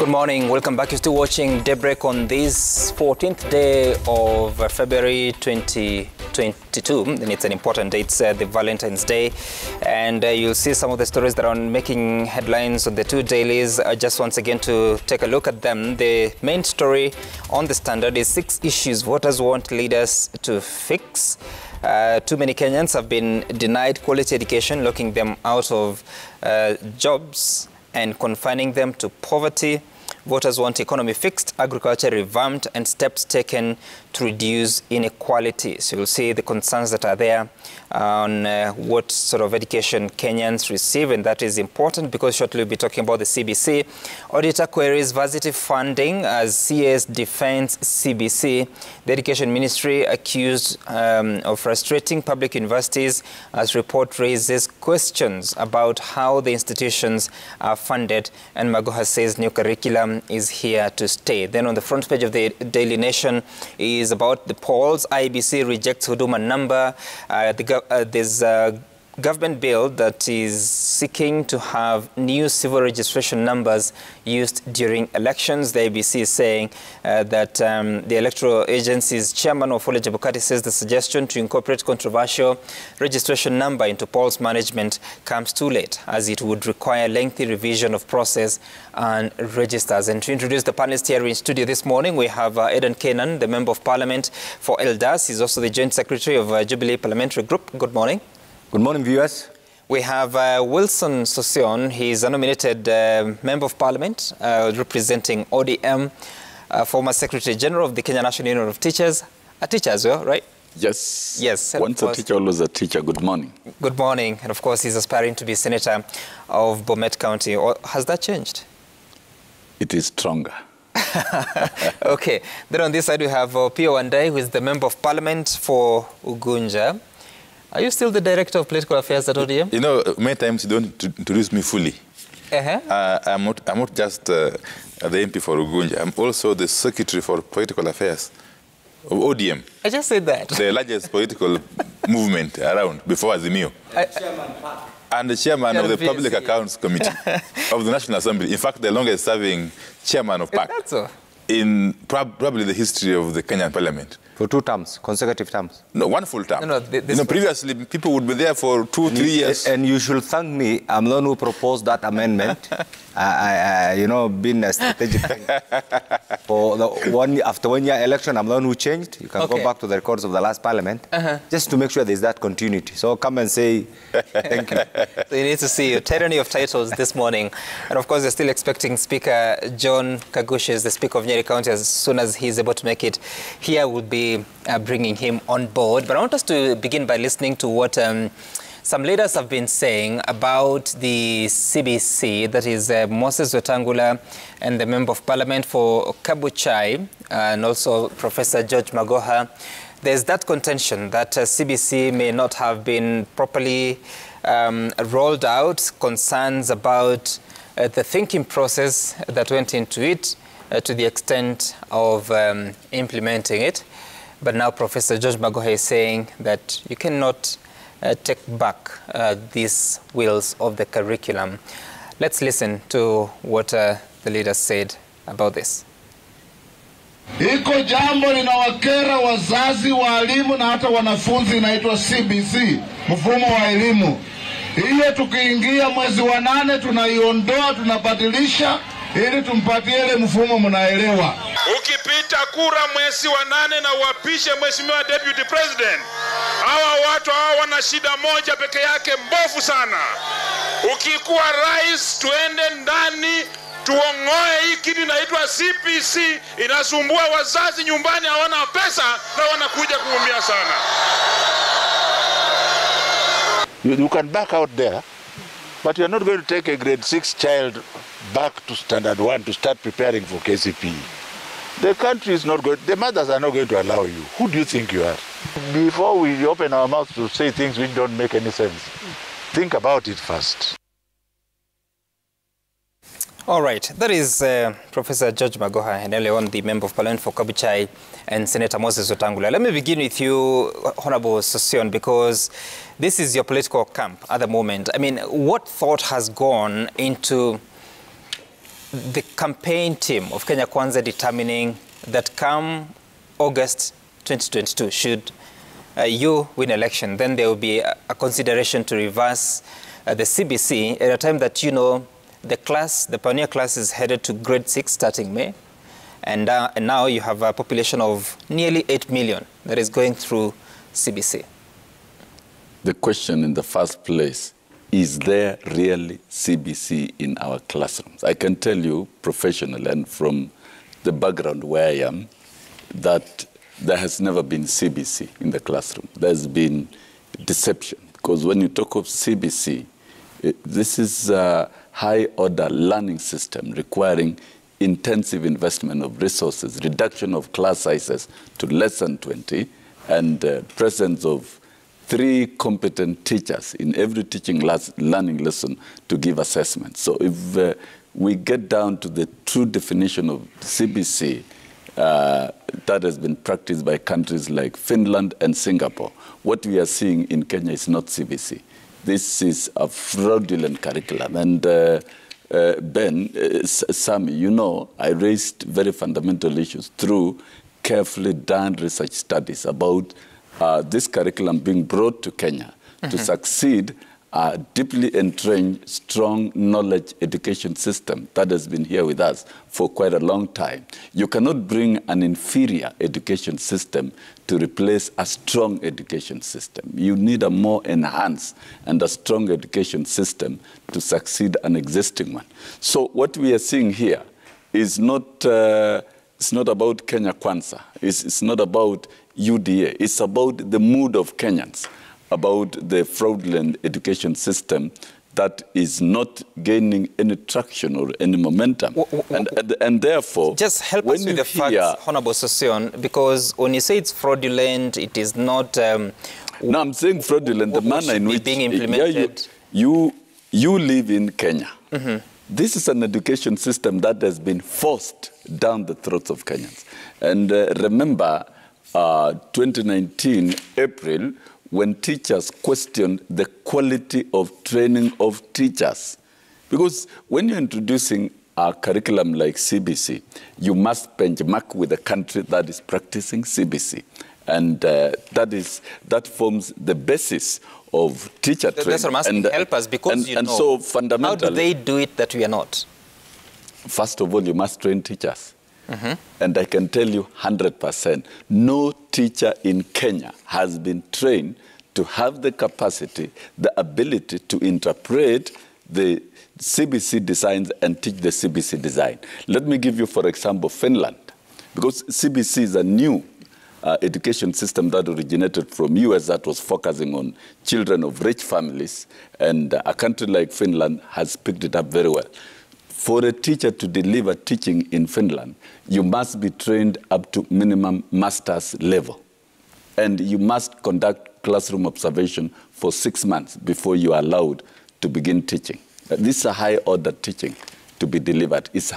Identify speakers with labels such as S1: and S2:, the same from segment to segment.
S1: Good morning. Welcome back. You're still watching Daybreak on this 14th day of February 2022. And it's an important day. It's the Valentine's Day. And you'll see some of the stories that are making headlines on the two dailies. Just once again to take a look at them. The main story on the Standard is 6 issues voters want leaders to fix. Too many Kenyans have been denied quality education, locking them out of jobs and confining them to poverty. Voters want economy fixed, agriculture revamped, and steps taken to reduce inequality. So you'll see the concerns that are there on what sort of education Kenyans receive, and that is important because shortly we'll be talking about the CBC. Auditor queries varsity funding as CS defends CBC. The Education Ministry accused of frustrating public universities as report raises questions about how the institutions are funded, and Magoha says new curriculum is here to stay. Then on the front page of the Daily Nation is about the polls. IBC rejects Huduma number. There's a government bill that is seeking to have new civil registration numbers used during elections. The IBC is saying that the Electoral Agency's chairman, Wafula Chebukati, says the suggestion to incorporate controversial registration number into polls management comes too late, as it would require lengthy revision of process and registers. And to introduce the panelists here in studio this morning, we have Eden Kenan, the Member of Parliament for Eldas. He's also the Joint Secretary of Jubilee Parliamentary Group. Good morning.
S2: Good morning, viewers.
S1: We have Wilson Sosion. He's a nominated Member of Parliament representing ODM, former Secretary General of the Kenya National Union of Teachers. A teacher as well, right?
S2: Yes.
S1: Yes.
S2: Once a teacher, always a teacher. Good morning.
S1: Good morning. And of course, he's aspiring to be Senator of Bomet County. Has that changed?
S2: It is stronger.
S1: Okay. Then on this side, we have Pio Wandai, who is the Member of Parliament for Ugunja. Are you still the Director of Political Affairs at ODM?
S3: You know, many times you don't introduce me fully. I'm not just the MP for Ugunja. I'm also the Secretary for Political Affairs of ODM.
S1: I just said that.
S3: The largest political movement around before Azimio. And the chairman of the Public Accounts Committee of the National Assembly. In fact, the longest serving chairman of PAC.
S1: Is that so?
S3: In probably the history of the Kenyan Parliament.
S2: For 2 terms, consecutive terms?
S3: No, 1 full term.
S1: No,
S3: previously, people would be there for 2 or 3 years.
S2: And you should thank me. I'm the one who proposed that amendment. Been a strategic thing. For after 1 year election, I'm the one who changed. You can go back to the records of the last Parliament, just to make sure there's that continuity. So come and say thank you.
S1: So you need to see a tyranny of titles this morning. And of course, you're still expecting Speaker John Kagusha, the Speaker of Nyeri County. As soon as he's able to make it here, we'll be bringing him on board. But I want us to begin by listening to what some leaders have been saying about the CBC, that is Moses Wetangula and the Member of Parliament for Kabuchai, and also Professor George Magoha. There's that contention that CBC may not have been properly rolled out, concerns about the thinking process that went into it to the extent of implementing it. But now Professor George Magoha is saying that you cannot take back these wheels of the curriculum. Let's listen to what the leaders said about this.
S4: Iko jambo linawakera wazazi, walimu na hata wanafunzi, inaitwa CBC, mfumo wa elimu. Hiyo tukiingia mwezi wa 8 tunaiondoa, tunabadilisha ili tumpatie ile mfumo mnaelewa.
S5: Ukipita kura mwezi wa 8 na uapishe mheshimiwa Deputy President, hawa watu wana shida moja peke yake mbovu sana. Ukikuwa rais, tuende ndani tuongoe hii kitu inaitwa CBC, inasumbua wazazi nyumbani, hawana pesa na wanakuja kuumia sana.
S6: You can back out there, but you are not going to take a grade 6 child back to standard 1 to start preparing for KCPE. The country is not going, the mothers are not going to allow you. Who do you think you are? Before we open our mouths to say things which don't make any sense, think about it first.
S1: All right, that is Professor George Magoha, and earlier on the Member of Parliament for Kabuchai, and Senator Moses Wetangula. Let me begin with you, Honorable Sosion, because this is your political camp at the moment. I mean, what thought has gone into the campaign team of Kenya Kwanza determining that come August 2022, should you win election, then there will be a consideration to reverse the CBC at a time that, you know, the pioneer class is headed to grade 6 starting May. And now you have a population of nearly 8 million that is going through CBC.
S7: The question in the first place, is there really CBC in our classrooms? I can tell you professionally and from the background where I am that there has never been CBC in the classroom. There's been deception, because when you talk of CBC, this is a high-order learning system requiring intensive investment of resources, reduction of class sizes to less than 20, and presence of 3 competent teachers in every learning lesson to give assessments. So if we get down to the true definition of CBC that has been practiced by countries like Finland and Singapore, what we are seeing in Kenya is not CBC. This is a fraudulent curriculum. And Ben, Sami, you know, I raised very fundamental issues through carefully done research studies about this curriculum being brought to Kenya to succeed a deeply entrenched, strong knowledge education system that has been here with us for quite a long time. You cannot bring an inferior education system to replace a strong education system. You need a more enhanced and a strong education system to succeed an existing one. So what we are seeing here is not, it's not about Kenya Kwanza. It's not about UDA. It's about the mood of Kenyans, about the fraudulent education system that is not gaining any traction or any momentum. And therefore,
S1: just help us with the facts, Honorable Sosion, because when you say it's fraudulent, it is not...
S7: no, I'm saying fraudulent, the manner in which
S1: being implemented.
S7: You live in Kenya. This is an education system that has been forced down the throats of Kenyans. And remember, 2019, April, when teachers questioned the quality of training of teachers. Because when you're introducing a curriculum like CBC, you must benchmark with a country that is practicing CBC. And that forms the basis of teacher training.
S1: That's what I'm asking. Help us, because
S7: so fundamentally,
S1: how do they do it that we are not?
S7: First of all, you must train teachers. And I can tell you 100%, no teacher in Kenya has been trained to have the capacity, the ability to interpret the CBC designs and teach the CBC design. Let me give you, for example, Finland, because CBC is a new education system that originated from US that was focusing on children of rich families, and a country like Finland has picked it up very well. For a teacher to deliver teaching in Finland, you must be trained up to minimum master's level. And you must conduct classroom observation for 6 months before you are allowed to begin teaching. This is a high-order teaching to be delivered. It's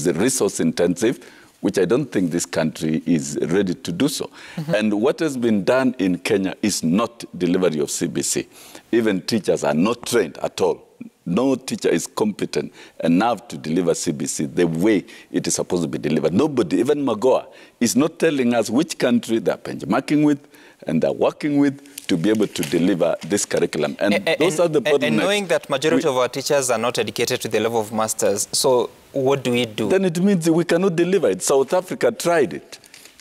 S7: resource-intensive, which I don't think this country is ready to do so. And what has been done in Kenya is not delivery of CBC. Even teachers are not trained at all. No teacher is competent enough to deliver CBC the way it is supposed to be delivered. Nobody, even Magoa, is not telling us which country they're benchmarking with and they're working with to be able to deliver this curriculum. And those are the bottlenecks. And knowing
S1: that majority of our teachers are not educated to the level of masters, so what do we do?
S7: Then it means we cannot deliver it. South Africa tried it.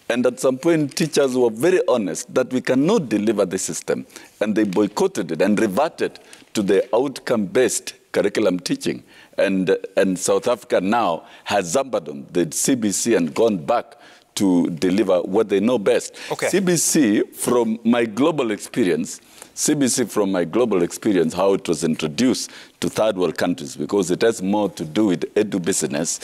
S7: And at some point, teachers were very honest that we cannot deliver the system. And they boycotted it and reverted to the outcome-based curriculum teaching. And South Africa now has abandoned the CBC and gone back to deliver what they know best. CBC, from my global experience, how it was introduced to third world countries, because it has more to do with edu business,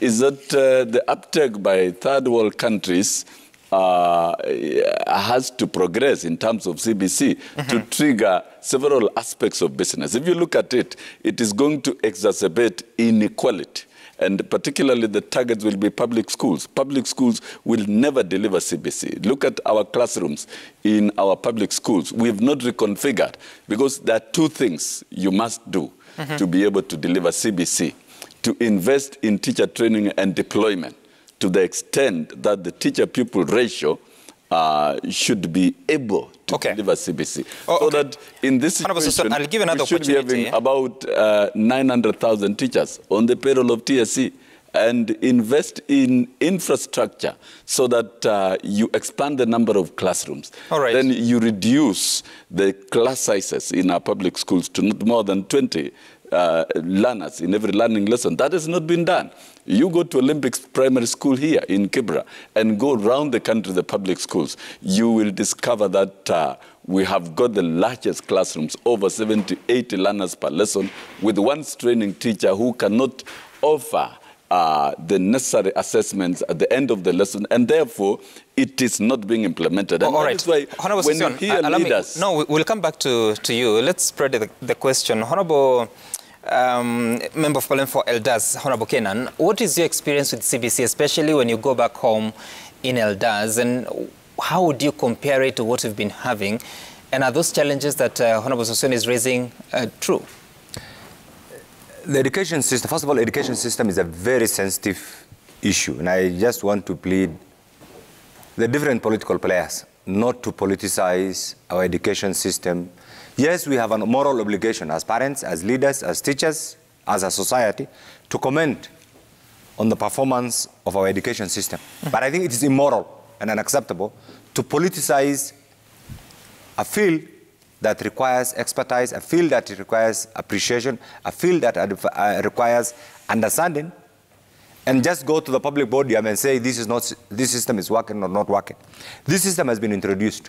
S7: is that the uptake by third world countries has to progress in terms of CBC to trigger several aspects of business. If you look at it, it is going to exacerbate inequality. And particularly the targets will be public schools. Public schools will never deliver CBC. Look at our classrooms in our public schools. We have not reconfigured because there are two things you must do to be able to deliver CBC. To invest in teacher training and deployment to the extent that the teacher-pupil ratio should be able to deliver CBC. So that in this situation,
S1: I'll give another
S7: we should be having about 900,000 teachers on the payroll of TSC and invest in infrastructure so that you expand the number of classrooms. Then you reduce the class sizes in our public schools to not more than 20 learners in every learning lesson. That has not been done. You go to Olympics Primary School here in Kibra and go around the country, the public schools, you will discover that we have got the largest classrooms, over 70, 80 learners per lesson, with one training teacher who cannot offer the necessary assessments at the end of the lesson, and therefore it is not being implemented. And that's why when you hear leaders...
S1: we'll come back to you. Let's spread the question. Honorable Member of Parliament for Elders, Honorable Kenan, what is your experience with CBC, especially when you go back home in Elders, and how would you compare it to what we've been having? And are those challenges that Honorable Sossion is raising true?
S2: The education system, first of all, education system is a very sensitive issue, and I just want to plead the different political players not to politicize our education system. Yes, we have a moral obligation as parents, as leaders, as teachers, as a society, to comment on the performance of our education system. But I think it is immoral and unacceptable to politicize a field that requires expertise, a field that requires appreciation, a field that requires understanding, and just go to the public podium and say this system is working or not working. This system has been introduced.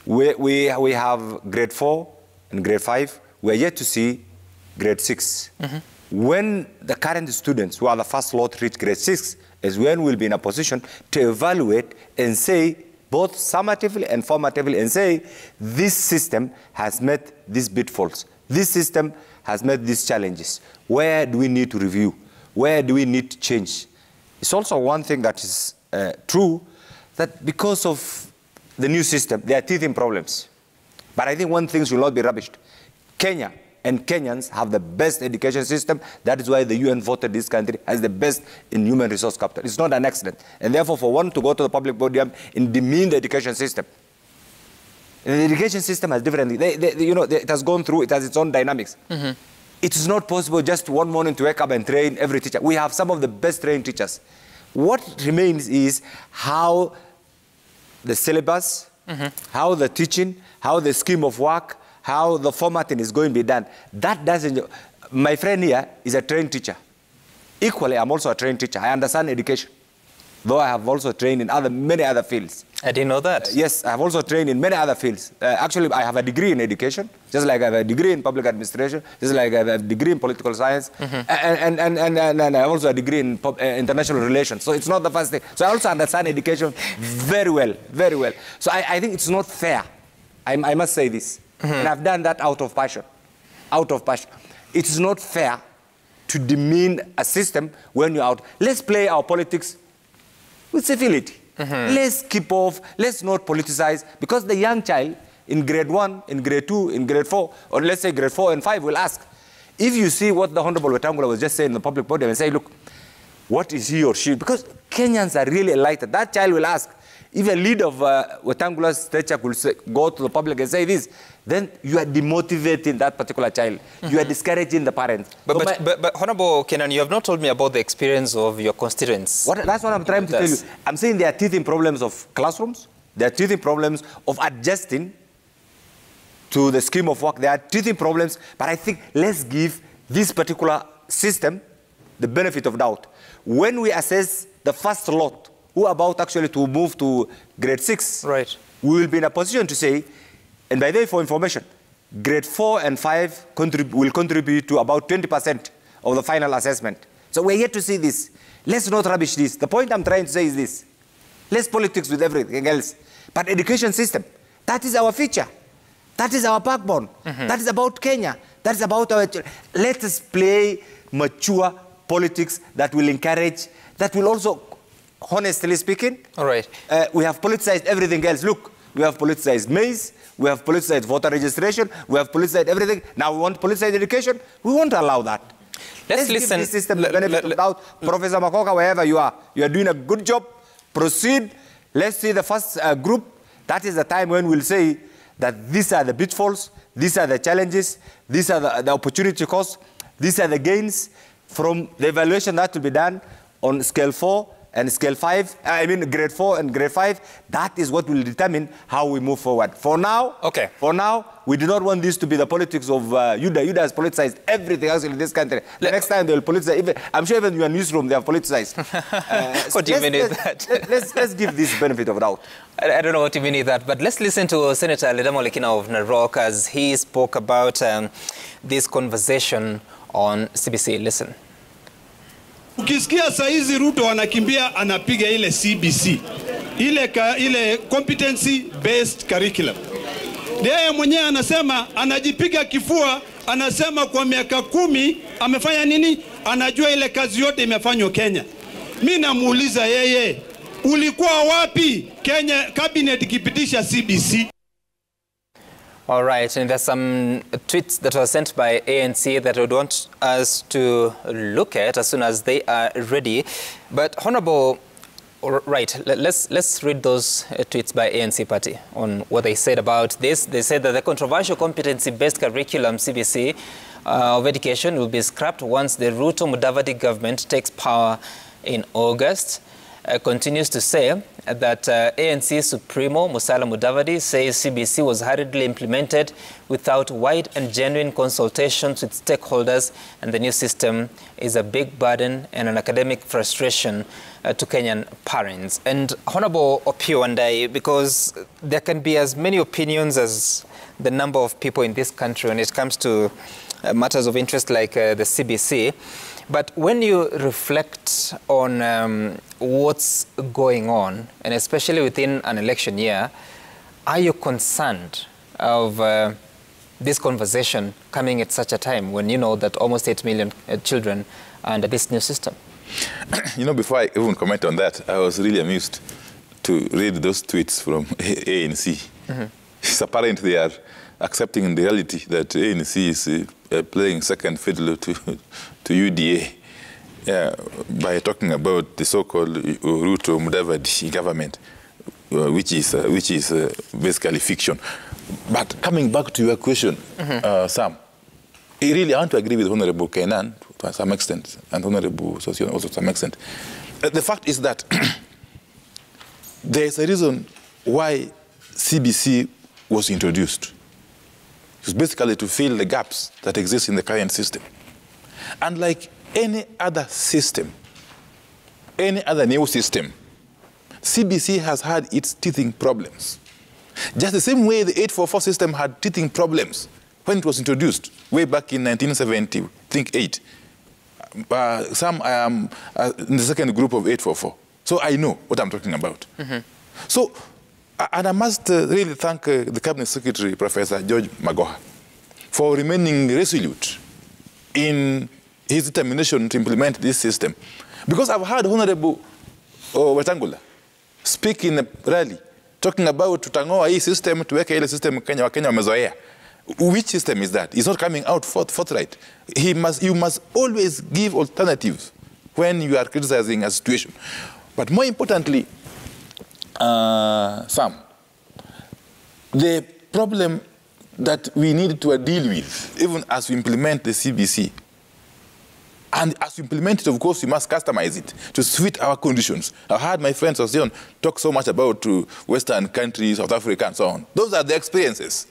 S2: We have grade 4 and grade 5. We are yet to see grade 6. When the current students who are the first lot reach grade 6 is when we'll be in a position to evaluate and say, both summatively and formatively, and say, this system has met these pitfalls. This system has met these challenges. Where do we need to review? Where do we need to change? It's also one thing that is true, that because of the new system, there are teething problems. But I think one thing should not be rubbished. Kenya and Kenyans have the best education system. That is why the UN voted this country as the best in human resource capital. It's not an accident. And therefore, for one to go to the public podium and demean the education system. And the education system has different, it has gone through, it has its own dynamics. It is not possible just one morning to wake up and train every teacher. We have some of the best trained teachers. What remains is how the syllabus, how the teaching, how the scheme of work, how the formatting is going to be done. That doesn't... My friend here is a trained teacher. Equally, I'm also a trained teacher. I understand education, though I have also trained in many other fields.
S1: I didn't know that.
S2: Yes, I have also trained in many other fields. Actually, I have a degree in education, just like I have a degree in public administration, just like I have a degree in political science, and I have also a degree in international relations. So it's not the first thing. So I also understand education very well, very well. So I think it's not fair. I must say this. And I've done that out of passion. Out of passion. It is not fair to demean a system when you're out. Let's play our politics with civility. Let's keep off. Let's not politicize. Because the young child in grade 1, in grade 2, in grade 4, or let's say grade 4 and 5 will ask, if you see what the Honorable Wetangula was just saying in the public podium and say, look, what is he or she? Because Kenyans are really enlightened. That child will ask, if a leader of Wetangula's stature could say, go to the public and say this, then you are demotivating that particular child. You are discouraging the parents.
S1: But Honorable Kenan, you have not told me about the experience of your constituents.
S2: That's what I'm trying to tell you. I'm saying there are teething problems of classrooms. There are teething problems of adjusting to the scheme of work. There are teething problems, but I think let's give this particular system the benefit of doubt. When we assess the first lot, who are about actually to move to grade 6, we will be in a position to say, and by the way, for information, grade 4 and 5 will contribute to about 20% of the final assessment. So we're yet to see this. Let's not rubbish this. The point I'm trying to say is this. Let's politics with everything else. But education system, that is our future. That is our backbone. That is about Kenya. That is about our... Let us play mature politics that will encourage, that will also, honestly speaking,
S1: all right.
S2: We have politicized everything else. Look, we have politicized maize, we have politicized voter registration, we have politicized everything. Now we want politicized education. We won't allow that.
S1: Let's listen.
S2: Give this system the benefit of the doubt. Professor Makoka, wherever you are doing a good job. Proceed. Let's see the first group. That is the time when we'll say that these are the pitfalls, these are the challenges, these are the opportunity costs, these are the gains from the evaluation that will be done on scale 4 and scale 5, grade 4 and grade 5. That is what will determine how we move forward. For now, we do not want this to be the politics of UDA. UDA has politicized everything else in this country. The next time they will politicize, I'm sure even in your newsroom they have politicized.
S1: What do you mean with that?
S2: Let's give this benefit of doubt.
S1: I don't know what you mean with that, but let's listen to Senator Ledamo Lekina of Narok as he spoke about this conversation on CBC. Listen.
S8: Ukisikia saizi Ruto anakimbia anapiga ile CBC, ile competency based curriculum. Yeye mwenyewe anasema, anajipiga kifua, anasema kwa miaka 10 amefanya nini? Anajua ile kazi yote imefanywa Kenya. Mimi namuuliza yeye, ulikuwa wapi Kenya cabinet ikipitisha CBC?
S1: All right, and there's some tweets that were sent by ANC that I would want us to look at as soon as they are ready. But Honorable, right, let's read those tweets by ANC party on what they said about this. They said that the controversial competency-based curriculum CBC of education will be scrapped once the Ruto Mudavadi government takes power in August. Continues to say that ANC Supremo Musalia Mudavadi says CBC was hurriedly implemented without wide and genuine consultations with stakeholders, and the new system is a big burden and an academic frustration to Kenyan parents. And Honorable Opio and I, because there can be as many opinions as the number of people in this country when it comes to matters of interest like the CBC. But when you reflect on what's going on, and especially within an election year, are you concerned of this conversation coming at such a time when you know that almost 8 million children are under this new system?
S3: You know, before I even comment on that, I was really amused to read those tweets from ANC. Mm-hmm. It's apparent they are accepting the reality that ANC is playing second fiddle to UDA by talking about the so-called Ruto Mudavadi government, which is basically fiction. But coming back to your question, Sam, I want to agree with Honorable Kenan to some extent, and Honorable Sosion also to some extent. The fact is that there is a reason why CBC was introduced. It's basically to fill the gaps that exist in the current system. And like any other system, any other new system, CBC has had its teething problems. Just the same way the 844 system had teething problems when it was introduced way back in 1970, I think 8. I am in the second group of 844. So I know what I'm talking about. Mm-hmm. So, and I must really thank the Cabinet Secretary, Professor George Magoha, for remaining resolute in his determination to implement this system. Because I've heard Honorable Wetangula speak in a rally, talking about tutangoa hii system, tuweke ile system Wakenya wamezoea. Which system is that? It's not coming out forthright. You must always give alternatives when you are criticizing a situation. But more importantly, Sam, the problem that we need to deal with, even as we implement the CBC, and as we implement it, of course, we must customize it to suit our conditions. I've heard my friend Sosion talk so much about Western countries, South Africa, and so on. Those are the experiences.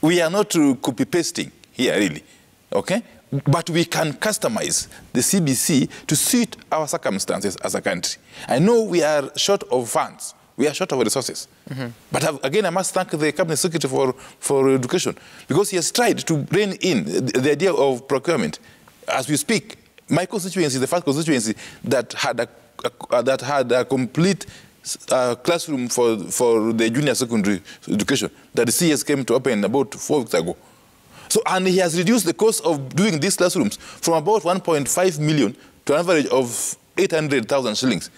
S3: We are not copy-pasting here, really, okay? But we can customize the CBC to suit our circumstances as a country. I know we are short of funds. We are short of resources. Mm-hmm. But again, I must thank the Cabinet Secretary for Education, because he has tried to bring in the idea of procurement. As we speak, my constituency is the first constituency that had a complete classroom for the junior secondary education that the CS came to open about 4 weeks ago. So, and he has reduced the cost of doing these classrooms from about 1.5 million to an average of 800,000 shillings.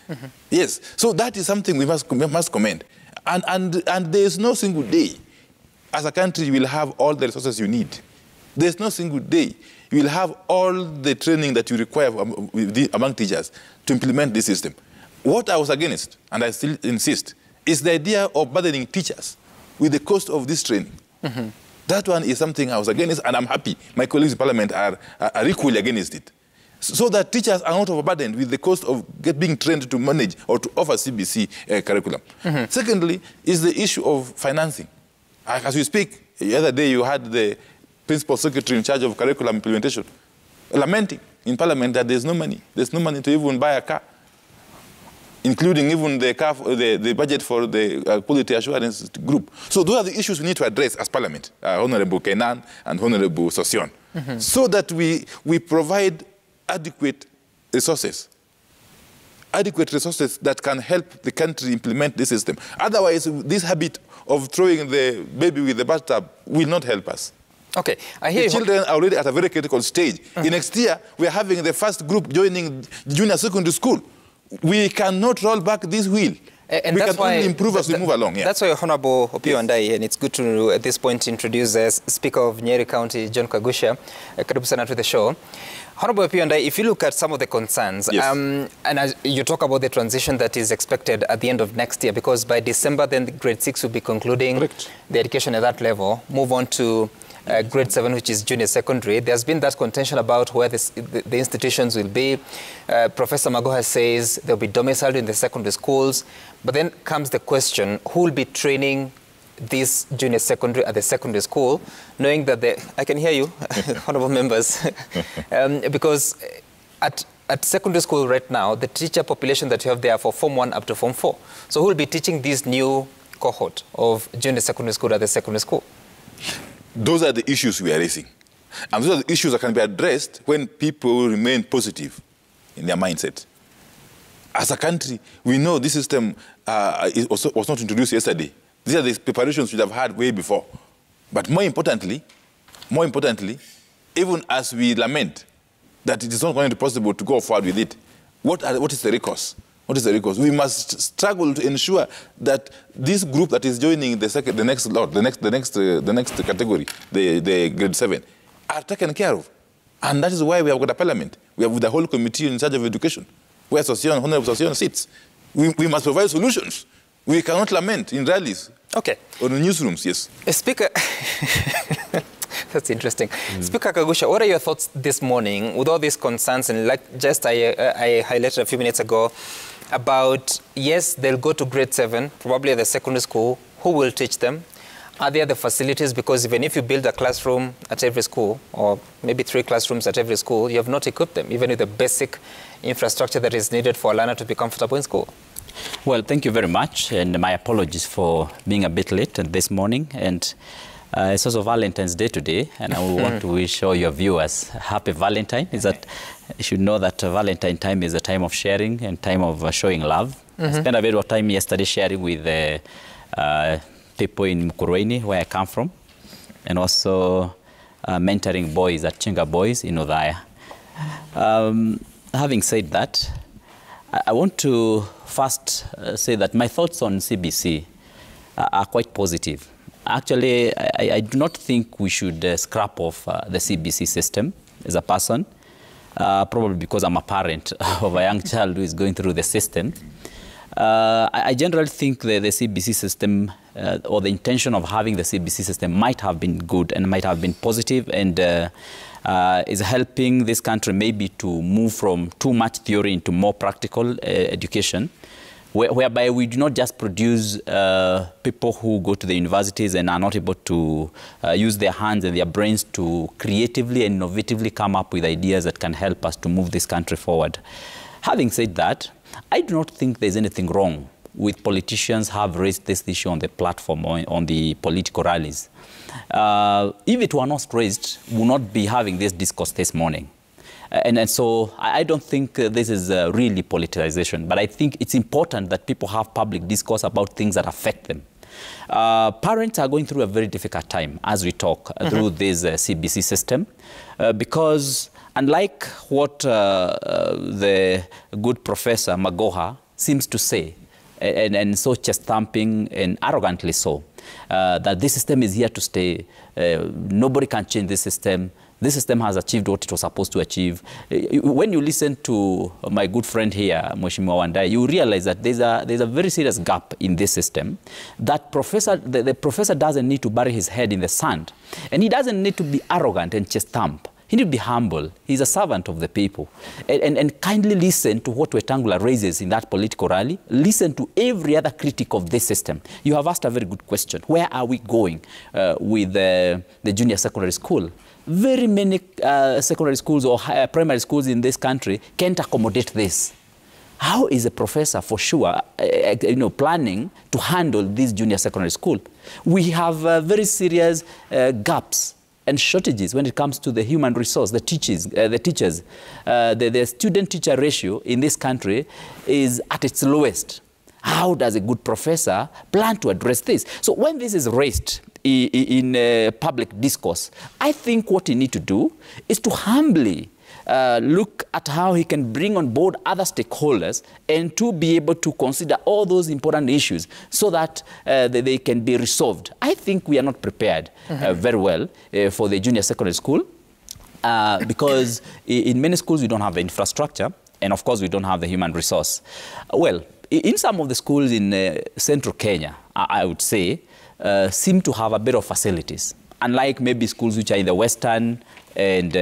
S3: Yes, so that is something we must commend. And there is no single day as a country you will have all the resources you need. There is no single day you will have all the training that you require among teachers to implement this system. What I was against, and I still insist, is the idea of burdening teachers with the cost of this training. That one is something I was against, and I'm happy my colleagues in Parliament are equally against it. So that teachers are not overburdened with the cost of being trained to manage or to offer CBC curriculum. Secondly, is the issue of financing. As we speak, the other day you had the Principal Secretary in charge of curriculum implementation lamenting in Parliament that there's no money. There's no money to even buy a car, including even the budget for the quality assurance group. So those are the issues we need to address as Parliament, Honorable Kenan and Honorable Sosion, so that we provide adequate resources that can help the country implement this system. Otherwise, this habit of throwing the baby with the bathtub will not help us.
S1: Okay, I hear
S3: the children are already at a very critical stage. In next year, we are having the first group joining junior secondary school. We cannot roll back this wheel.
S1: And
S3: we
S1: that's
S3: can
S1: why,
S3: only improve as we move along. Yeah.
S1: That's why Honorable Opio and I, and it's good to, at this point, introduce the Speaker of Nyeri County, John Kagusha, karibu sana to the show. Honorable Opio and I, if you look at some of the concerns, and as you talk about the transition that is expected at the end of next year, because by December, then the grade 6 will be concluding the education at that level, move on to grade 7, which is junior secondary. There's been that contention about where the institutions will be. Professor Magoha says they'll be domiciled in the secondary schools. But then comes the question, who will be training this junior secondary at the secondary school, knowing that I can hear you, honorable members, because at secondary school right now, the teacher population that you have there for Form 1 up to Form 4. So who will be teaching this new cohort of junior secondary school at the secondary school?
S3: Those are the issues we are raising. And those are the issues that can be addressed when people remain positive in their mindset. As a country, we know this system was not introduced yesterday. These are the preparations we have had way before. But more importantly, even as we lament that it is not going to be possible to go forward with it, what is the recourse? What is the recourse? We must struggle to ensure that this group that is joining the next category, the grade 7, are taken care of. And that is why we have got a parliament. We have the whole committee in charge of education, where Honorable Sosion sits. We must provide solutions. We cannot lament in rallies. Okay. Or in newsrooms, yes.
S1: Speaker, that's interesting. Speaker Kagusha, what are your thoughts this morning with all these concerns? And like just I highlighted a few minutes ago about, yes, they'll go to grade 7, probably at the secondary school. Who will teach them? Are there the facilities? Because even if you build a classroom at every school, or maybe 3 classrooms at every school, you have not equipped them, even with the basic infrastructure that is needed for a learner to be comfortable in school.
S9: Well, thank you very much, and my apologies for being a bit late this morning. And it's also Valentine's Day today, and I want to wish all your viewers happy Valentine. Is that you should know that Valentine time is a time of sharing and time of showing love. I spent a bit of time yesterday sharing with people in Mukurweini, where I come from, and also mentoring boys at Chinga Boys in Udhaya. Having said that, I want to first say that my thoughts on CBC are quite positive. Actually, I do not think we should scrap off the CBC system as a person, probably because I'm a parent of a young child who is going through the system. I generally think the CBC system or the intention of having the CBC system might have been good and might have been positive, and is helping this country maybe to move from too much theory into more practical education, whereby we do not just produce people who go to the universities and are not able to use their hands and their brains to creatively and innovatively come up with ideas that can help us to move this country forward. Having said that, I do not think there's anything wrong with politicians have raised this issue on the platform or on the political rallies. If it were not raised, we would not be having this discourse this morning. And so I don't think this is really politicization, but I think it's important that people have public discourse about things that affect them. Parents are going through a very difficult time as we talk through this CBC system, because Unlike what the good Professor Magoha seems to say, and so chest-thumping and arrogantly so, that this system is here to stay, nobody can change this system. This system has achieved what it was supposed to achieve. When you listen to my good friend here, Mheshimiwa Wandai, you realize that there's a very serious gap in this system, that the professor doesn't need to bury his head in the sand, and he doesn't need to be arrogant and chest thump. He needs to be humble. He's a servant of the people. And kindly listen to what Wetangula raises in that political rally. Listen to every other critic of this system. You have asked a very good question. Where are we going with the junior secondary school? Very many secondary schools or primary schools in this country can't accommodate this. How is a professor, for sure, planning to handle this junior secondary school? We have very serious gaps and shortages when it comes to the human resource, the teachers. The student-teacher ratio in this country is at its lowest. How does a good professor plan to address this? So when this is raised in public discourse, I think what he needs to do is to humbly look at how he can bring on board other stakeholders and to be able to consider all those important issues so that they can be resolved. I think we are not prepared very well for the junior secondary school because in many schools we don't have the infrastructure, and of course we don't have the human resource. Well, in some of the schools in central Kenya, I would say, seem to have a bit of facilities, unlike maybe schools which are in the western and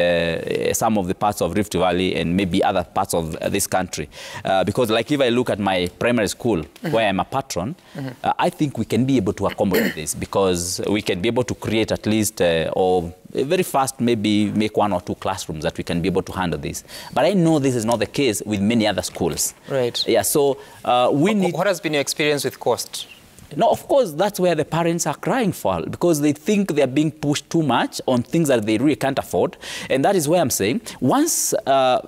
S9: some of the parts of Rift Valley and maybe other parts of this country. Because like if I look at my primary school, where I'm a patron, I think we can be able to accommodate this because we can be able to create at least, or very fast maybe make 1 or 2 classrooms that we can be able to handle this. But I know this is not the case with many other schools.
S1: Right.
S9: Yeah, so we need...
S1: What has been your experience with cost?
S9: No, of course, that's where the parents are crying for, because they think they're being pushed too much on things that they really can't afford. And that is where I'm saying, once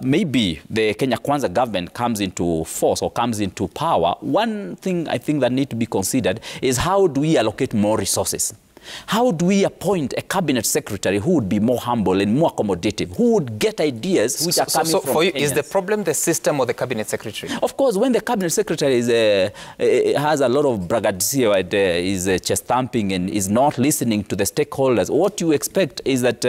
S9: maybe the Kenya Kwanza government comes into force or comes into power, one thing I think that needs to be considered is how do we allocate more resources? How do we appoint a cabinet secretary who would be more humble and more accommodative, who would get ideas which are coming from
S1: for you,
S9: Kenyans?
S1: is the problem the system or the cabinet secretary?
S9: Of course, when the cabinet secretary has a lot of braggadocio and is chest thumping and is not listening to the stakeholders, what you expect is that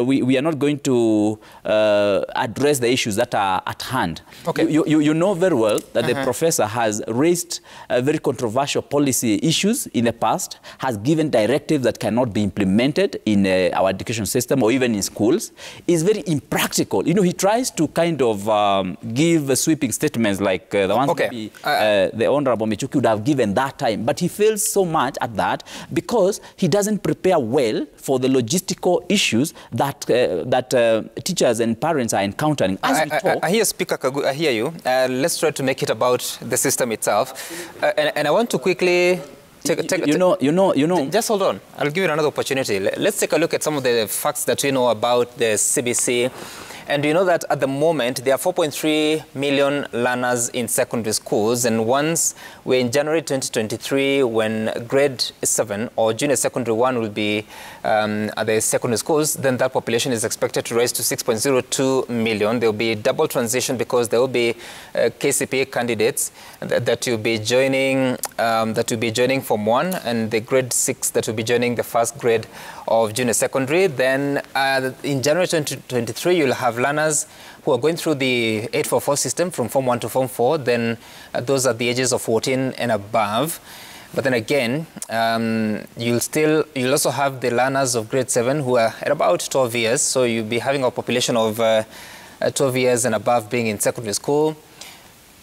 S9: we are not going to address the issues that are at hand. Okay. You know very well that the professor has raised very controversial policy issues in the past, has given directives that cannot be implemented in our education system or even in schools. Is very impractical. You know, he tries to kind of give sweeping statements like the ones maybe the Honorable Michuki would have given that time. But he fails so much at that because he doesn't prepare well for the logistical issues that teachers and parents are encountering. As we talk,
S1: I hear Speaker Kagu, I hear you. Let's try to make it about the system itself. And I want to quickly... Just hold on. I'll give you another opportunity. Let's take a look at some of the facts that we know about the CBC. And you know that at the moment, there are 4.3 million learners in secondary schools. And once we're in January 2023, when grade 7 or junior secondary 1 will be at the secondary schools, then that population is expected to rise to 6.02 million. There will be double transition because there will be KCPE candidates that will be joining Form 1 and the grade 6 that will be joining the first grade of junior secondary. Then in January 2023, you'll have learners who are going through the 844 system from Form 1 to Form 4. Then those are the ages of 14 and above. But then again, you'll also have the learners of grade 7 who are at about 12 years. So you'll be having a population of 12 years and above being in secondary school.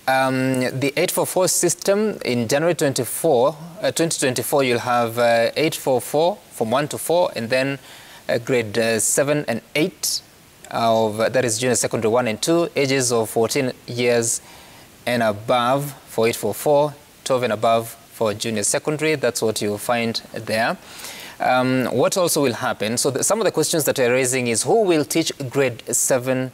S1: The 844 system in January 2024, you'll have 844 from 1 to 4, and then grade 7 and 8 that is junior secondary 1 and 2, ages of 14 years and above for 844, 12 and above for junior secondary. That's what you'll find there. What also will happen, so some of the questions that we're raising is who will teach grade 7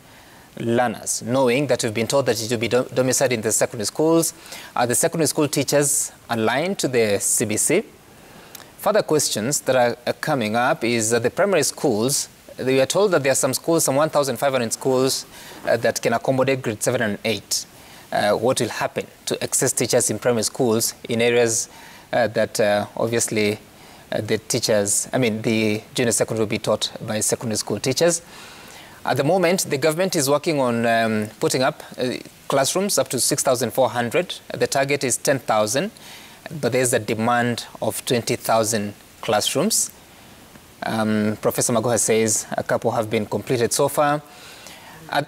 S1: learners, knowing that we've been told that it will be domiciled in the secondary schools. Are the secondary school teachers aligned to the CBC? Further questions that are coming up is the primary schools we are told that there are some schools, some 1,500 schools that can accommodate grade 7 and 8. What will happen to excess teachers in primary schools in areas that obviously the teachers, the junior secondary will be taught by secondary school teachers. At the moment, the government is working on putting up classrooms up to 6,400. The target is 10,000, but there's a demand of 20,000 classrooms. Professor Magoha says a couple have been completed so far.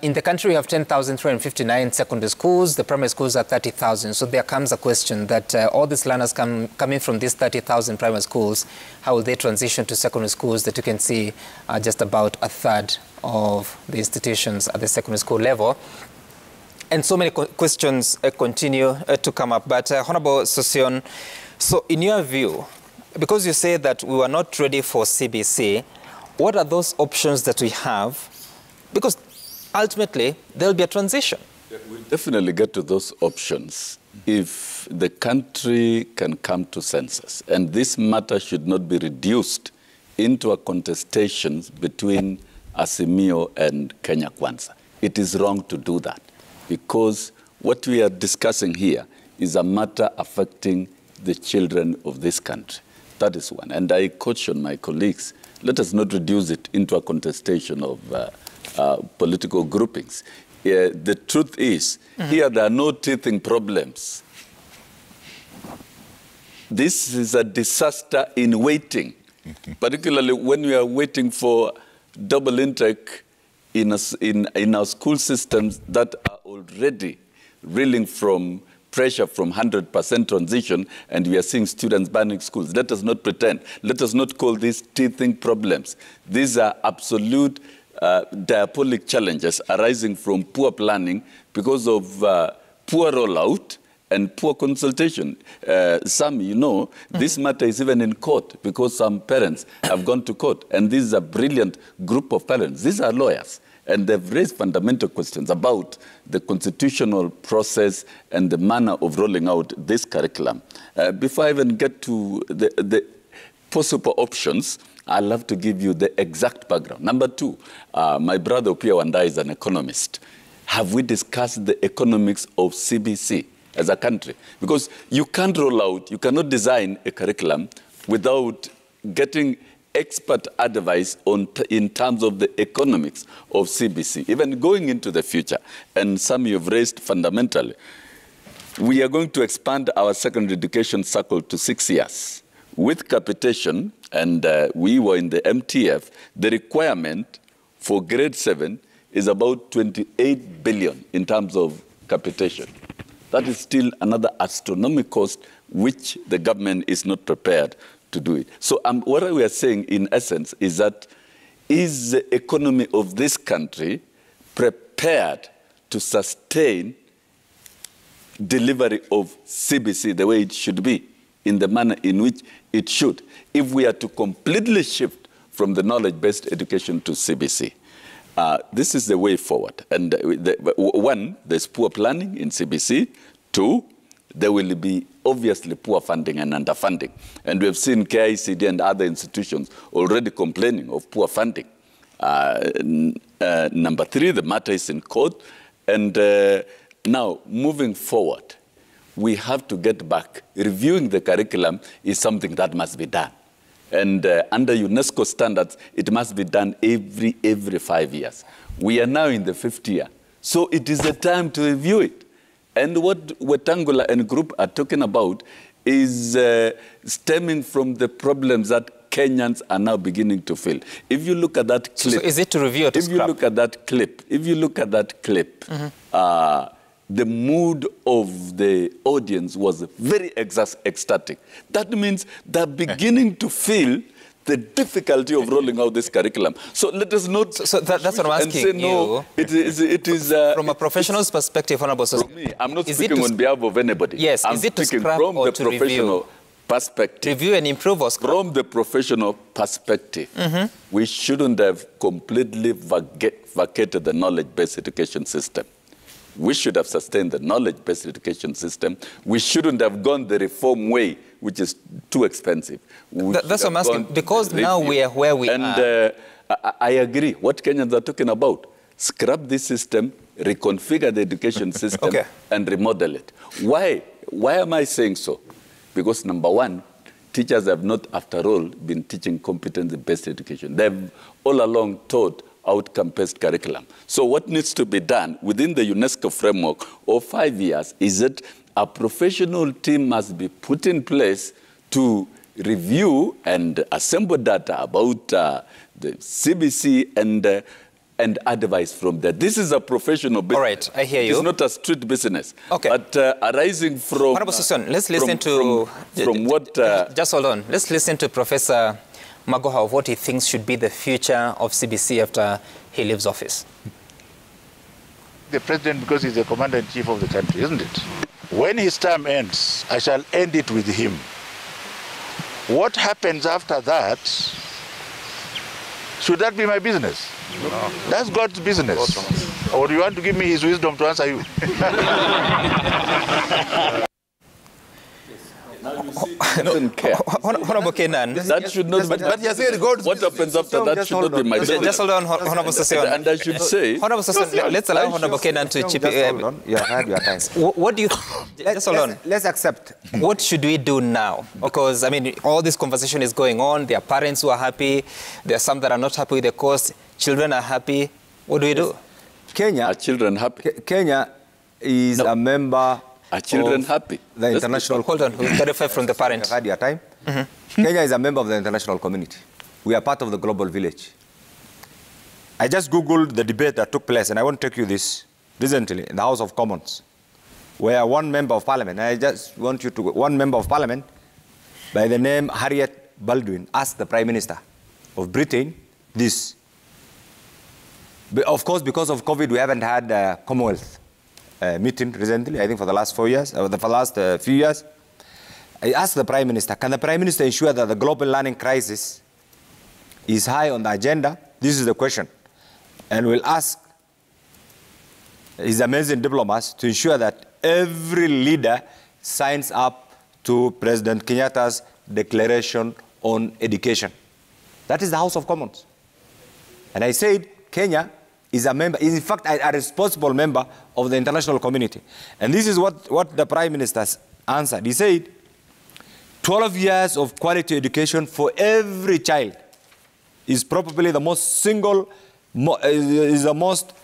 S1: In the country, we have 10,359 secondary schools. The primary schools are 30,000. So there comes a question that all these learners coming from these 30,000 primary schools, how will they transition to secondary schools that you can see are just about a third of the institutions at the secondary school level? And so many questions continue to come up. But Honorable Sosion, so in your view, because you say that we were not ready for CBC, what are those options that we have? Because ultimately, there'll be a transition.
S7: We'll definitely get to those options if the country can come to census. And this matter should not be reduced into a contestation between Azimio and Kenya Kwanza. It is wrong to do that because what we are discussing here is a matter affecting the children of this country. That is one. And I caution my colleagues, let us not reduce it into a contestation of political groupings. The truth is, here there are no teething problems. This is a disaster in waiting, particularly when we are waiting for double intake in our school systems that are already reeling from pressure from 100% transition, and we are seeing students banning schools. Let us not pretend. Let us not call these teething problems. These are absolute diabolic challenges arising from poor planning because of poor rollout and poor consultation. This matter is even in court because some parents have gone to court, and this is a brilliant group of parents. These are lawyers, and they've raised fundamental questions about the constitutional process and the manner of rolling out this curriculum. Before I even get to the possible options, I'd love to give you the exact background. Number two, my brother Opia Wanda is an economist. Have we discussed the economics of CBC as a country? Because you can't roll out, you cannot design a curriculum without getting expert advice in terms of the economics of CBC, even going into the future. And some you have raised fundamentally. We are going to expand our secondary education cycle to 6 years. With capitation, and we were in the MTF, the requirement for grade 7 is about 28 billion in terms of capitation. That is still another astronomical cost which the government is not prepared to do it. So what we are saying in essence is that is the economy of this country prepared to sustain delivery of CBC the way it should be, in the manner in which it should, if we are to completely shift from the knowledge-based education to CBC. This is the way forward. And one, there's poor planning in CBC. Two, there will be obviously poor funding and underfunding. And we have seen KICD and other institutions already complaining of poor funding. Number three, the matter is in court. And now, moving forward, we have to get back. Reviewing the curriculum is something that must be done. And under UNESCO standards, it must be done every 5 years. We are now in the 5th year. So it is the time to review it. And what Wetangula and group are talking about is stemming from the problems that Kenyans are now beginning to feel. If you look at that clip...
S1: So is it to review or to scrap?
S7: If you look at that clip, the mood of the audience was very ecstatic. That means they're beginning to feel the difficulty of rolling out this curriculum. So let us not...
S1: So that's what I'm asking
S7: say, no,
S1: you.
S7: It is
S1: from a professional's perspective, Honorable Sosion.
S7: From me, I'm not speaking on behalf of anybody.
S1: Yes,
S7: I'm
S1: is it to
S7: speaking
S1: scrap
S7: from
S1: or
S7: the
S1: to
S7: professional
S1: review?
S7: Perspective.
S1: Review and improve or scrap?
S7: From the professional perspective, we shouldn't have completely vacated the knowledge-based education system. We should have sustained the knowledge-based education system. We shouldn't have gone the reform way, which is too expensive.
S1: That's what I'm asking, because now we are where we are.
S7: I agree. What Kenyans are talking about, scrap this system, reconfigure the education system,
S1: Okay.
S7: and remodel it. Why? Why am I saying so? Because number one, teachers have not, after all, been teaching competency-based education. They've all along taught outcome-based curriculum. So what needs to be done within the UNESCO framework of 5 years is that a professional team must be put in place to review and assemble data about the CBC and advice from that. This is a professional business.
S1: All right, I hear you.
S7: It's not a street business.
S1: Okay.
S7: But arising from...
S1: Honorable Susan, let's listen to...
S7: From what...
S1: just hold on. Let's listen to Professor Magoha of what he thinks should be the future of CBC after he leaves office.
S6: The president, because he's the commander-in-chief of the country, isn't it? When his term ends, I shall end it with him. What happens after that, should that be my business? No. That's God's business. Or do you want to give me his wisdom to answer you?
S7: Don't care.
S1: Honorable Kenan.
S7: That should not be...
S2: But you said God's
S7: what happens after that should not be my business.
S1: Just hold on, Honorable Susan.
S7: And I should say...
S1: Honorable Susan, let's allow Honorable Kenan to chip in.
S2: Hold on. You have had your time.
S1: What do you... Just hold on.
S2: Let's accept.
S1: What should we do now? Because, I mean, all this conversation is going on. There are parents who are happy. There are some that are not happy with the course. Children are happy. What do we do?
S2: Kenya...
S7: Are children happy?
S2: Kenya is a member...
S7: Are children happy?
S2: The international...
S1: Hold on, we'll clarify from the parents.
S2: Had your time. Kenya is a member of the international community. We are part of the global village. I just Googled the debate that took place, and I want to take you this recently in the House of Commons, where one member of parliament, I just want you to go, one member of parliament by the name Harriet Baldwin asked the Prime Minister of Britain this. Of course, because of COVID, we haven't had a Commonwealth meeting recently, I think for the last 4 years, or the last few years. I asked the Prime Minister, can the Prime Minister ensure that the global learning crisis is high on the agenda? This is the question. And we'll ask his amazing diplomats to ensure that every leader signs up to President Kenyatta's Declaration on Education. That is the House of Commons. And I said, Kenya is a member, is in fact a responsible member of the international community. And this is what the Prime Minister answered. He said, 12 years of quality education for every child is probably the most is the most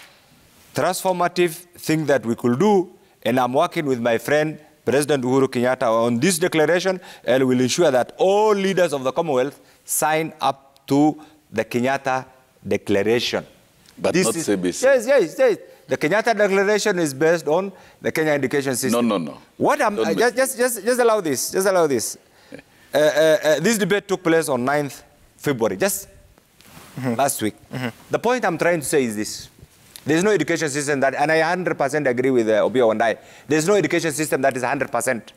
S2: transformative thing that we could do. And I'm working with my friend, President Uhuru Kenyatta, on this declaration, and will ensure that all leaders of the Commonwealth sign up to the Kenyatta Declaration.
S7: But
S2: this
S7: not
S2: is,
S7: CBC.
S2: Yes. The Kenyatta Declaration is based on the Kenya education system.
S7: No.
S2: What just allow this. Just allow this. This debate took place on 9th February, just last week. The point I'm trying to say is this. There's no education system that, and I 100% agree with Obio Wandai, there's no education system that is 100%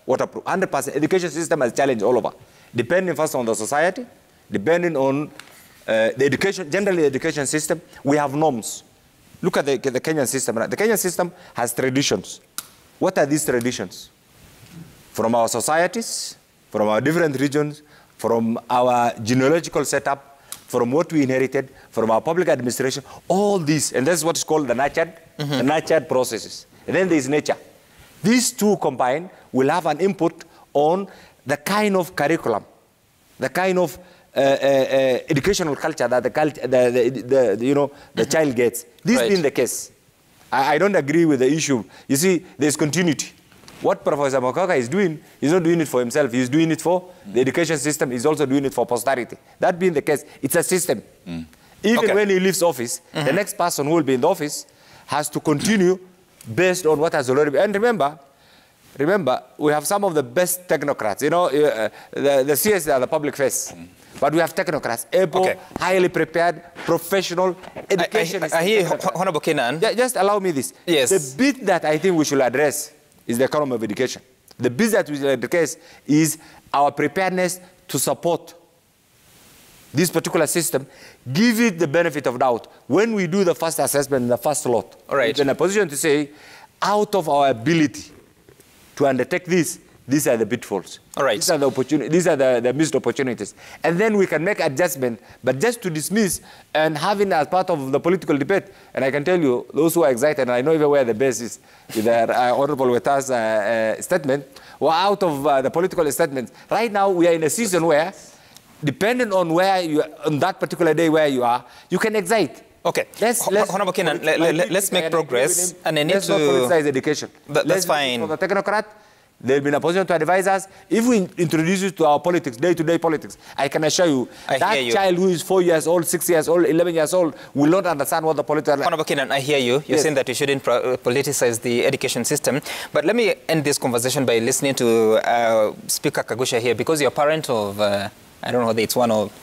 S2: waterproof. 100% education system has challenged all over. Depending first on the society, depending on the education, generally the education system, we have norms. Look at the Kenyan system. The Kenyan system has traditions. What are these traditions? From our societies, from our different regions, from our genealogical setup, from what we inherited, from our public administration, all this, and that's what is called the nurtured processes. And then there is nature. These two combined will have an input on the kind of curriculum, the kind of educational culture that the child gets. This being the case, I don't agree with the issue. You see, there's continuity. What Professor Magoha is doing, he's not doing it for himself. He's doing it for the education system. He's also doing it for posterity. That being the case, it's a system. Even when he leaves office, the next person who will be in the office has to continue based on what has already been. And remember, we have some of the best technocrats. You know, the CS are the public face. But we have technocrats, able, highly prepared, professional education.
S1: I hear Honorable Kenan.
S2: Just allow me this.
S1: Yes.
S2: The bit that I think we should address is the economy of education. The bit that we should address is our preparedness to support this particular system, give it the benefit of doubt. When we do the first assessment in the first lot, we're in a position to say, out of our ability to undertake this, these are the pitfalls.
S1: All right.
S2: These are the opportunities. These are the missed opportunities. And then we can make adjustment, but just to dismiss and having as part of the political debate. And I can tell you, those who are excited, and I know even where the base is, with their Honorable Weta's statement, were out of the political statements. Right now, we are in a season where, depending on where you are, on that particular day where you are, you can excite.
S1: Okay. Honorable Kenan, let's make progress. And I need
S2: let's not politicize education.
S1: That's fine.
S2: For the technocrat, they'll be in a position to advise us. If we introduce you to our politics, day-to-day politics, I can assure you, that child who is 4 years old, 6 years old, 11 years old, will not understand what the political...
S1: Honorable Kenan, I hear you. You're saying that we shouldn't politicize the education system. But let me end this conversation by listening to Speaker Kagusha here, because you're a parent of, I don't know whether it's one of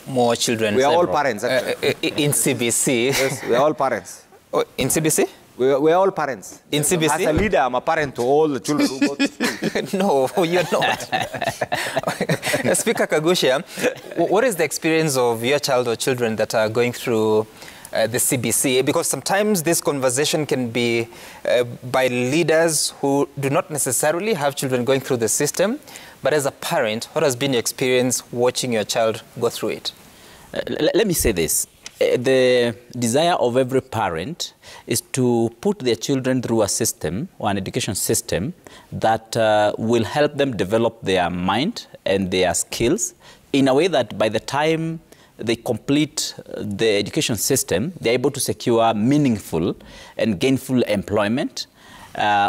S1: more children.
S2: We are all parents, actually.
S1: In CBC.
S2: Yes, we are all parents.
S1: Oh, in CBC?
S2: We are all parents.
S1: In CBC?
S2: As a leader, I'm a parent to all the children who go to school.
S1: No, you're not. Speaker Kagusha, what is the experience of your child or children that are going through the CBC? Because sometimes this conversation can be by leaders who do not necessarily have children going through the system. But as a parent, what has been your experience watching your child go through it?
S9: Let me say this. The desire of every parent is to put their children through a system or an education system that will help them develop their mind and their skills in a way that by the time they complete the education system, they're able to secure meaningful and gainful employment,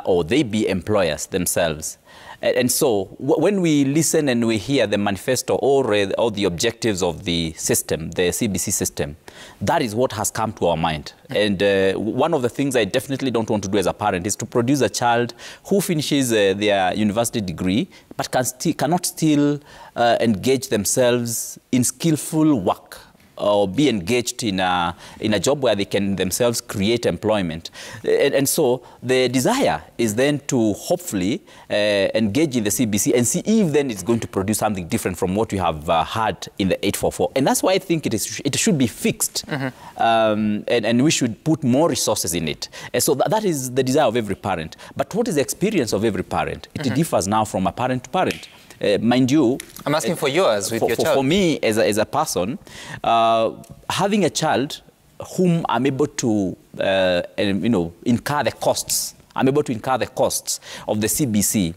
S9: or they be employers themselves. And so when we listen and we hear the manifesto or the objectives of the system, the CBC system, that is what has come to our mind. And one of the things I definitely don't want to do as a parent is to produce a child who finishes their university degree but cannot still engage themselves in skillful work or be engaged in a job where they can themselves create employment. And so the desire is then to hopefully engage in the CBC and see if then it's going to produce something different from what we have had in the 844. And that's why I think it should be fixed. And we should put more resources in it. And so that is the desire of every parent. But what is the experience of every parent? It differs now from a parent to parent. Mind you,
S1: I'm asking for yours with your child.
S9: For me, as a person, having a child whom I'm able to, incur the costs. I'm able to incur the costs of the CBC.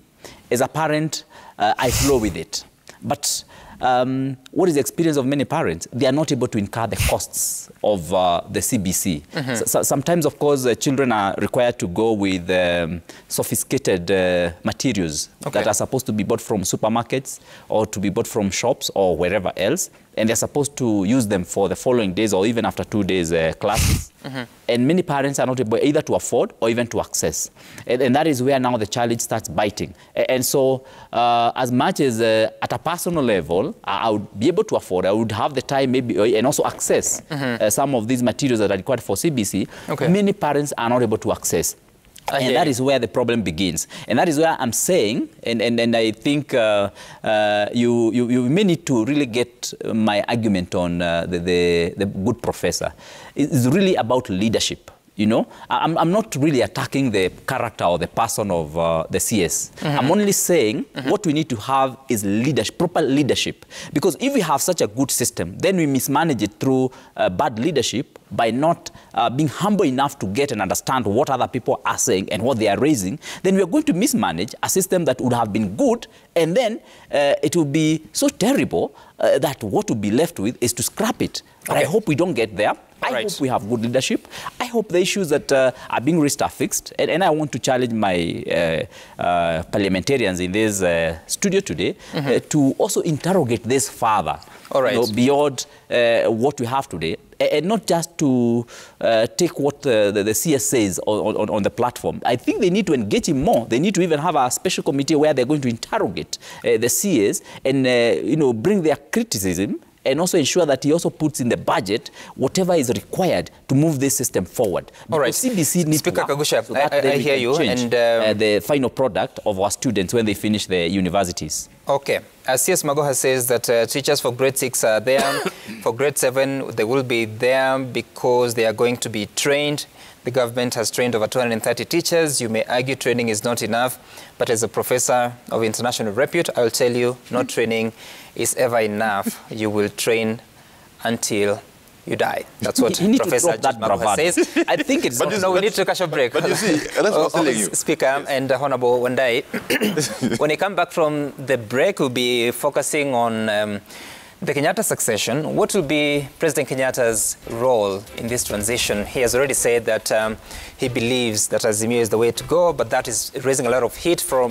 S9: As a parent, I flow with it. But what is the experience of many parents? They are not able to incur the costs of the CBC. So, sometimes, of course, children are required to go with sophisticated materials that are supposed to be bought from supermarkets or to be bought from shops or wherever else. And they're supposed to use them for the following days or even after 2 days classes. And many parents are not able either to afford or even to access. And that is where now the challenge starts biting. And so as much as at a personal level, I would be able to afford, I would have the time maybe and also access some of these materials that are required for CBC. Many parents are not able to access. And that is where the problem begins. And that is where I'm saying, and I think you may need to really get my argument on the good professor. It's really about leadership. You know, I'm not really attacking the character or the person of the CS. I'm only saying what we need to have is leadership, proper leadership. Because if we have such a good system, then we mismanage it through bad leadership by not being humble enough to get and understand what other people are saying and what they are raising. Then we are going to mismanage a system that would have been good, and then it will be so terrible that what will be left with is to scrap it. But I hope we don't get there. I hope we have good leadership. I hope the issues that are being raised are fixed. And I want to challenge my parliamentarians in this studio today to also interrogate this further, beyond what we have today. And not just to take what the CS says on the platform. I think they need to engage him more. They need to even have a special committee where they're going to interrogate the CS and bring their criticism, and also ensure that he also puts in the budget whatever is required to move this system forward.
S1: All right.
S9: CBC needs
S1: Speaker
S9: to work
S1: Kagusha,
S9: so that
S1: I hear you.
S9: And the final product of our students when they finish their universities.
S1: Okay. CS Magoha says that teachers for grade 6 are there. For grade 7, they will be there because they are going to be trained. The government has trained over 230 teachers. You may argue training is not enough, but as a professor of international repute, I will tell you, no training is ever enough. You will train until you die. That's what Professor Jismagwa says. I think it's no, we need to catch a break.
S3: But you see, that's what I was telling you.
S1: Speaker and Honorable Wandai, when you come back from the break, we'll be focusing on the Kenyatta succession. What will be President Kenyatta's role in this transition? He has already said that he believes that Azimio is the way to go, but that is raising a lot of heat from